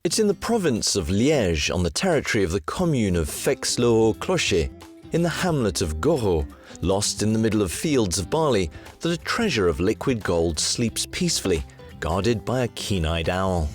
It's in the province of Liège, on the territory of the commune of Fex-le-Haut-Clocher, in the hamlet of Goro, lost in the middle of fields of barley, that a treasure of liquid gold sleeps peacefully, guarded by a keen-eyed owl.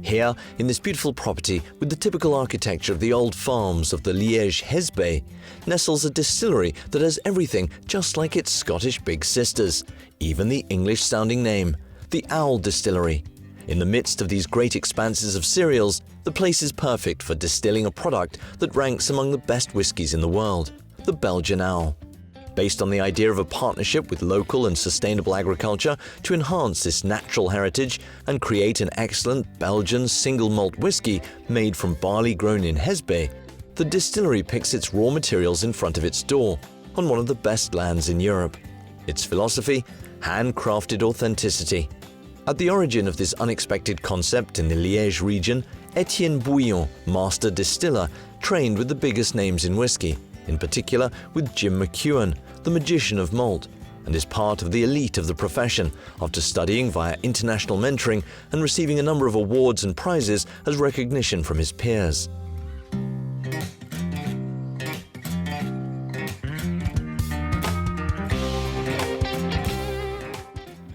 Here, in this beautiful property, with the typical architecture of the old farms of the Liège Hesbaye, nestles a distillery that has everything just like its Scottish big sisters, even the English-sounding name, the Owl Distillery. In the midst of these great expanses of cereals, the place is perfect for distilling a product that ranks among the best whiskies in the world, the Belgian Owl. Based on the idea of a partnership with local and sustainable agriculture to enhance this natural heritage and create an excellent Belgian single malt whiskey made from barley grown in Hesbaye, the distillery picks its raw materials in front of its door, on one of the best lands in Europe. Its philosophy? Handcrafted authenticity. At the origin of this unexpected concept in the Liège region, Etienne Bouillon, master distiller, trained with the biggest names in whiskey, in particular with Jim McEwen, the magician of malt, and is part of the elite of the profession after studying via international mentoring and receiving a number of awards and prizes as recognition from his peers.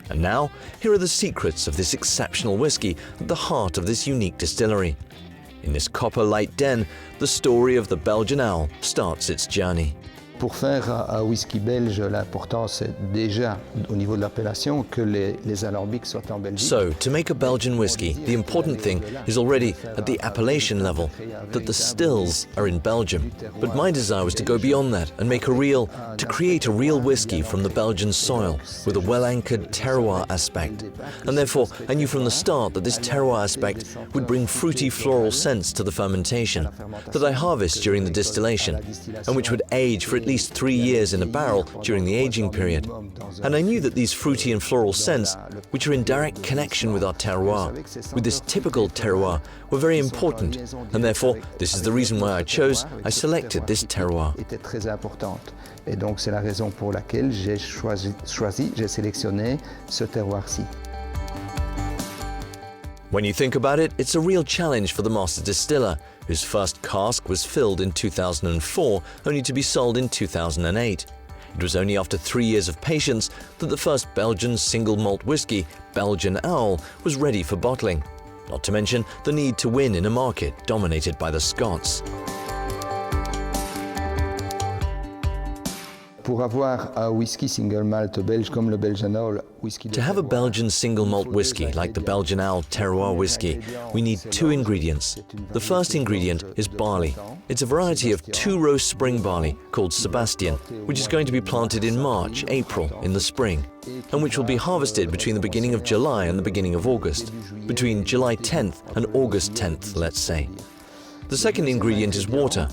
And now, here are the secrets of this exceptional whiskey at the heart of this unique distillery. In this copper-light den, the story of the Belgian Owl starts its journey. Pour faire un whisky belge, l'important c'est déjà au niveau de l'appellation que les alambics soient en Belgique. So, to make a Belgian whiskey, the important thing is already at the appellation level, that the stills are in Belgium. But my desire was to go beyond that and to create a real whiskey from the Belgian soil with a well-anchored terroir aspect. And therefore, I knew from the start that this terroir aspect would bring fruity floral scents to the fermentation, that I harvest during the distillation, and which would age for at least 3 years in a barrel during the aging period. And I knew that these fruity and floral scents, which are in direct connection with our terroir, with this typical terroir, were very important, and therefore this is the reason why I selected this terroir. Et donc c'est la raison pour laquelle j'ai sélectionné ce terroir-ci. When you think about it, it's a real challenge for the master distiller, whose first cask was filled in 2004, only to be sold in 2008. It was only after 3 years of patience that the first Belgian single malt whiskey, Belgian Owl, was ready for bottling. Not to mention the need to win in a market dominated by the Scots. Pour avoir un whisky single malt belge comme le Belgian Owl whisky. To have a Belgian single malt whiskey like the Belgian Owl terroir whiskey, we need 2 ingredients. The first ingredient is barley. It's a variety of 2-row spring barley called Sebastian, which is going to be planted in March, April in the spring, and which will be harvested between the beginning of July and the beginning of August, between July 10th and August 10th, let's say. The second ingredient is water.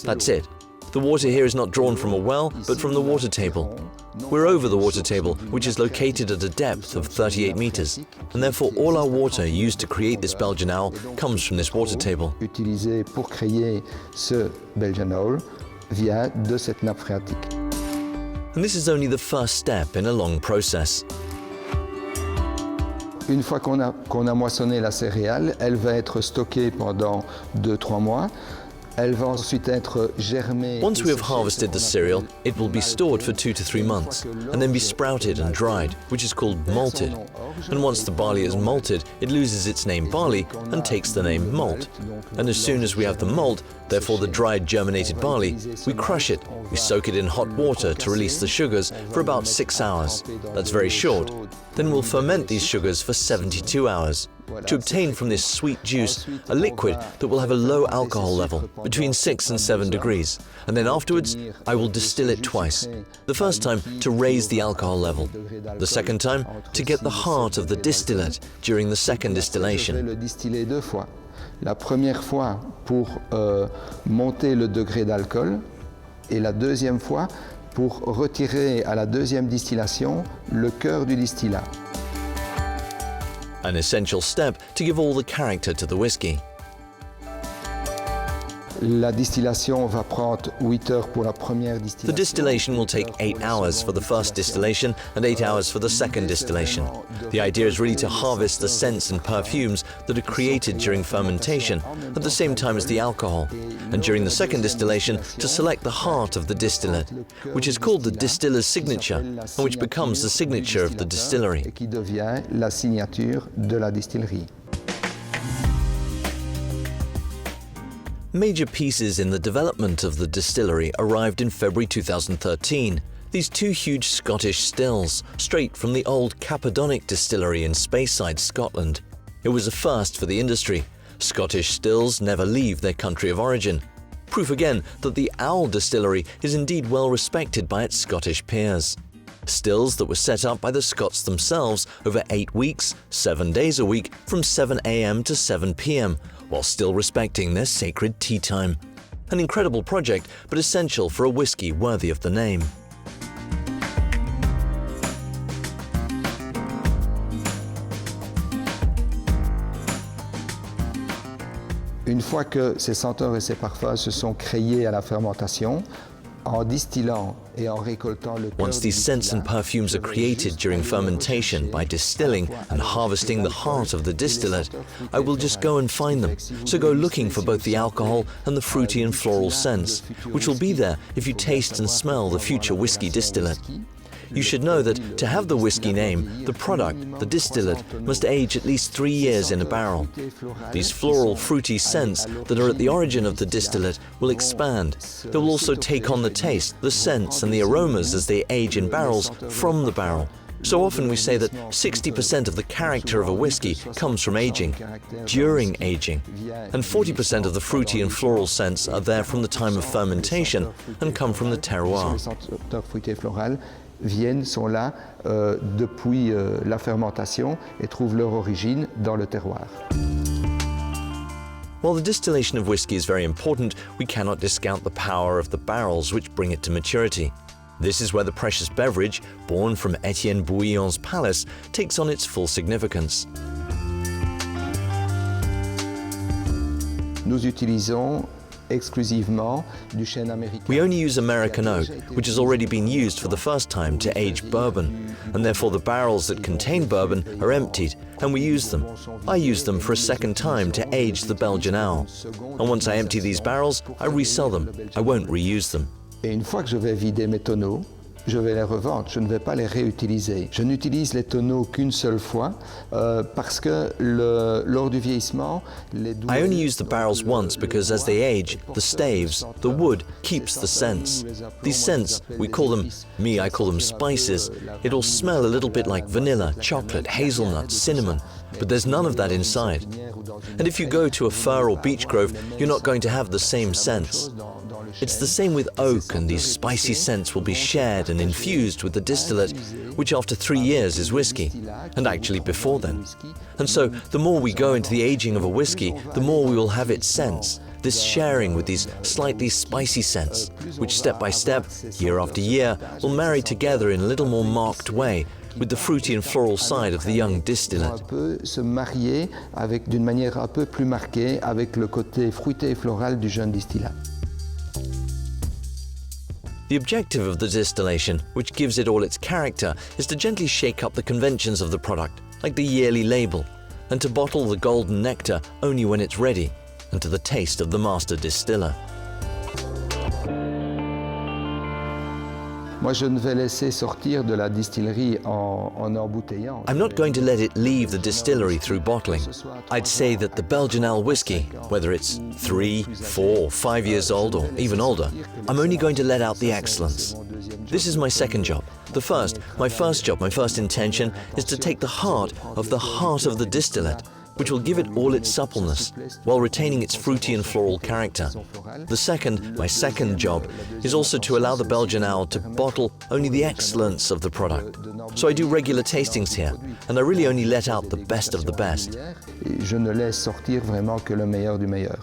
That's it. The water here is not drawn from a well, but from the water table. We're over the water table, which is located at a depth of 38 meters, and therefore all our water used to create this Belgian Owl comes from this water table. Utilisé pour créer ce Belgian Owl vient de cette nappe phréatique. And this is only the first step in a long process. Une fois qu'on a moissonné la céréale, elle va être stockée pendant 2-3 mois. Elle va ensuite être germée. Once we have harvested the cereal, it will be stored for 2 to 3 months, and then be sprouted and dried, which is called malted. And once the barley is malted, it loses its name barley and takes the name malt. And as soon as we have the malt, therefore the dried germinated barley, we crush it. We soak it in hot water to release the sugars for about 6 hours. That's very short. Then we'll ferment these sugars for 72 hours. To obtain from this sweet juice a liquid that will have a low alcohol level, between 6 and 7 degrees. And then afterwards, I will distill it twice. The first time to raise the alcohol level. The second time to get the heart of the distillate during the second distillation. La première fois pour monter le degré d'alcool et la deuxième fois pour retirer à la deuxième distillation le cœur du distillat. An essential step to give all the character to the whiskey. La distillation va prendre 8 heures pour la première The distillation. distillation will take 8 hours for the first distillation and 8 hours for the second distillation. The idea is really to harvest the scents and perfumes that are created during fermentation at the same time as the alcohol, and during the second distillation to select the heart of the distillate, which is called the distiller's signature and which becomes the signature of the distillery. Et qui devient la signature de la distillerie. Major pieces in the development of the distillery arrived in February 2013. These two huge Scottish stills, straight from the old Capadonic distillery in Speyside, Scotland. It was a first for the industry. Scottish stills never leave their country of origin. Proof again that the Owl Distillery is indeed well respected by its Scottish peers. Stills that were set up by the Scots themselves over 8 weeks, 7 days a week, from 7 a.m. to 7 p.m., while still respecting their sacred tea time. An incredible project, but essential for a whiskey worthy of the name. Une fois que ces senteurs et ces parfums se sont créés à la fermentation, en distillant et en récoltant le cœur Once du these scents and distillat, perfumes are created during fermentation by distilling and harvesting the heart of the distillate, I will just go and find them. So go looking for both the alcohol and the fruity and floral scents, which will be there if you taste and smell the future whiskey distillate. You should know that to have the whiskey name, the product, the distillate, must age at least 3 years in a barrel. These floral, fruity scents that are at the origin of the distillate will expand. They will also take on the taste, the scents and the aromas as they age in barrels from the barrel. So often we say that 60% of the character of a whiskey comes from aging, during aging, and 40% of the fruity and floral scents are there from the time of fermentation and come from the terroir. Les senteurs fruités florales sont là depuis la fermentation et trouvent leur origine dans le terroir. While the distillation of whiskey is very important, we cannot discount the power of the barrels which bring it to maturity. This is where the precious beverage, born from Etienne Bouillon's palace, takes on its full significance. Nous utilisons exclusivement du chêne américain. We only use American oak, which has already been used for the first time to age bourbon, and therefore the barrels that contain bourbon are emptied, and we use them. I use them for a second time to age the Belgian Owl. And once I empty these barrels, I resell them. I won't reuse them. Et une fois que je vais vider mes tonneaux, je vais les revendre, je ne vais pas les réutiliser. Je n'utilise les tonneaux qu'une seule fois parce que lors du vieillissement, les I only use the barrels once because as they age, the staves, the wood, keeps the scents. These scents, I call them spices. It'll smell a little bit like vanilla, chocolate, hazelnut, cinnamon, but there's none of that inside. And if you go to a fir or beech grove, you're not going to have the same scents. It's the same with oak, and these spicy scents will be shared and infused with the distillate, which after 3 years is whiskey, and actually before then. And so the more we go into the aging of a whiskey, the more we will have its scents, this sharing with these slightly spicy scents, which step by step, year after year, will marry together in a little more marked way with the fruity and floral side of the young distillate. peut se marier d'une manière un peu plus marquée avec le côté fruité et floral du jeune distillat. The objective of the distillation, which gives it all its character, is to gently shake up the conventions of the product, like the yearly label, and to bottle the golden nectar only when it's ready, and to the taste of the master distiller. Moi, je ne vais laisser sortir de la distillerie en embouteillant. I'm not going to let it leave the distillery through bottling. I'd say that the Belgian Owl Whiskey, whether it's 3, 4 or 5 years old or even older, I'm only going to let out the excellence. This is my second job. My first intention is to take the heart of the distillate, which will give it all its suppleness, while retaining its fruity and floral character. My second job, is also to allow the Belgian Owl to bottle only the excellence of the product. So I do regular tastings here, and I really only let out the best of the best. Je ne laisse sortir vraiment que le meilleur du meilleur.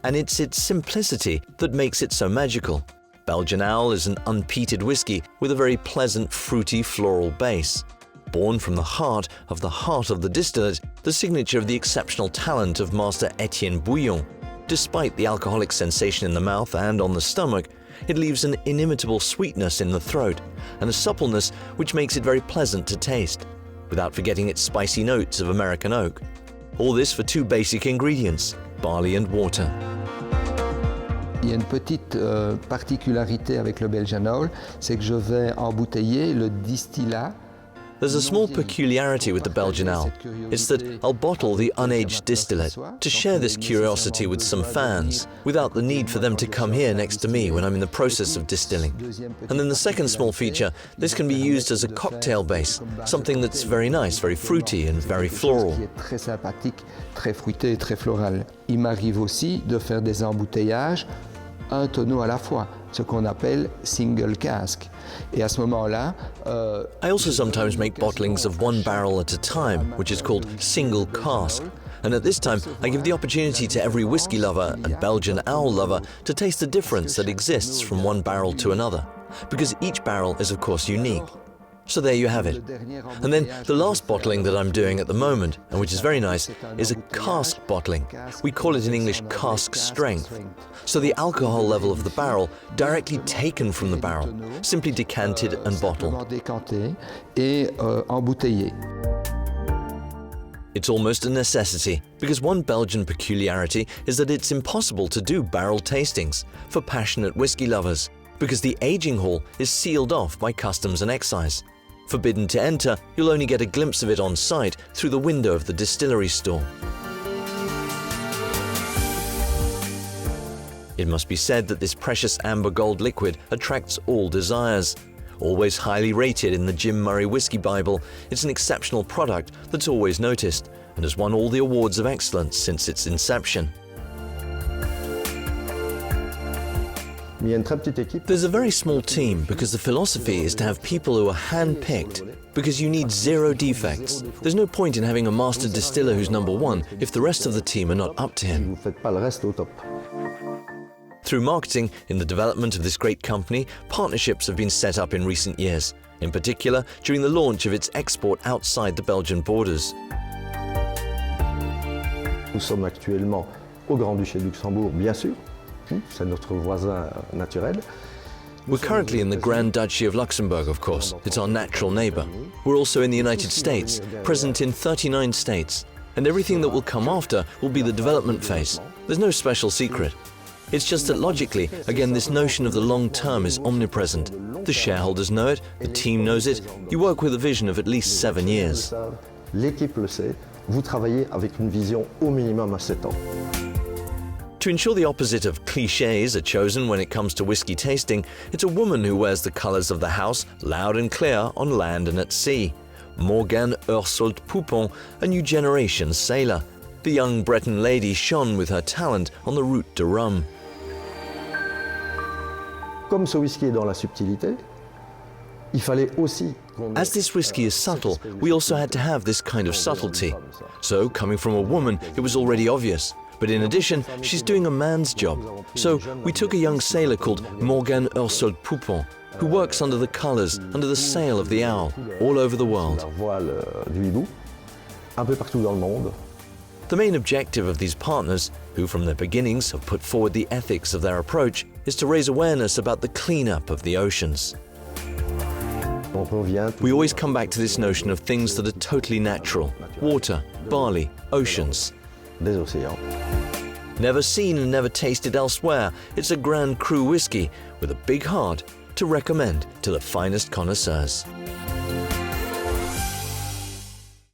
And it's its simplicity that makes it so magical. Belgian Owl is an unpeated whiskey with a very pleasant, fruity, floral base. Born from the heart of the distillate, the signature of the exceptional talent of Master Etienne Bouillon. Despite the alcoholic sensation in the mouth and on the stomach, it leaves an inimitable sweetness in the throat and a suppleness which makes it very pleasant to taste, without forgetting its spicy notes of American oak. All this for two basic ingredients, barley and water. Il y a une petite particularité avec le Belgian Owl, c'est que je vais embouteiller le distillat. There's a small peculiarity with the Belgian Owl. It's that I'll bottle the unaged distillate to share this curiosity with some fans, without the need for them to come here next to me when I'm in the process of distilling. And then the second small feature, this can be used as a cocktail base, something that's very nice, very fruity and very floral. Très sympathique, très fruité et très floral. Il m'arrive aussi de faire des emboutteillages un tonneau à la fois, ce qu'on appelle single cask. Et à ce moment-là, I also sometimes make bottlings of one barrel at a time, which is called single cask. And at this time, I give the opportunity to every whiskey lover and Belgian owl lover to taste the difference that exists from one barrel to another, because each barrel is of course unique. So there you have it. And then the last bottling that I'm doing at the moment, and which is very nice, is a cask bottling. We call it in English cask strength. So the alcohol level of the barrel directly taken from the barrel, simply decanted and bottled. It's almost a necessity, because one Belgian peculiarity is that it's impossible to do barrel tastings for passionate whiskey lovers, because the aging hall is sealed off by customs and excise. Forbidden to enter, you'll only get a glimpse of it on site through the window of the distillery store. It must be said that this precious amber gold liquid attracts all desires. Always highly rated in the Jim Murray Whiskey Bible, it's an exceptional product that's always noticed and has won all the awards of excellence since its inception. There's a very small team because the philosophy is to have people who are hand-picked, because you need zero defects. There's no point in having a master distiller who's number one if the rest of the team are not up to him. Through marketing, in the development of this great company, partnerships have been set up in recent years, in particular during the launch of its export outside the Belgian borders. Nous sommes actuellement au Grand-Duché de Luxembourg, bien sûr. C'est notre voisin naturel. We're currently in the Grand Duchy of Luxembourg, of course. It's our natural neighbor. We're also in the United States, present in 39 states. And everything that will come after will be the development phase. There's no special secret. It's just that logically, again, this notion of the long term is omnipresent. The shareholders know it, the team knows it. You work with a vision of at least 7 years. L'équipe le sait. Vous travaillez avec une vision au minimum à 7 ans. To ensure the opposite of clichés are chosen when it comes to whiskey tasting, it's a woman who wears the colours of the house loud and clear on land and at sea. Morgane Ursault Poupon, a new generation sailor. The young Breton lady shone with her talent on the route de Rome. Comme ce whisky est dans la subtilité, il fallait aussi. As this whiskey is subtle, we also had to have this kind of subtlety. So, coming from a woman, it was already obvious. But in addition, she's doing a man's job. So we took a young sailor called Morgane Ursault Poupon, who works under the colours, under the sail of the owl, all over the world. The main objective of these partners, who from their beginnings have put forward the ethics of their approach, is to raise awareness about the cleanup of the oceans. We always come back to this notion of things that are totally natural: water, barley, oceans. Des océans. Never seen and never tasted elsewhere, it's a Grand Cru whiskey with a big heart to recommend to the finest connoisseurs.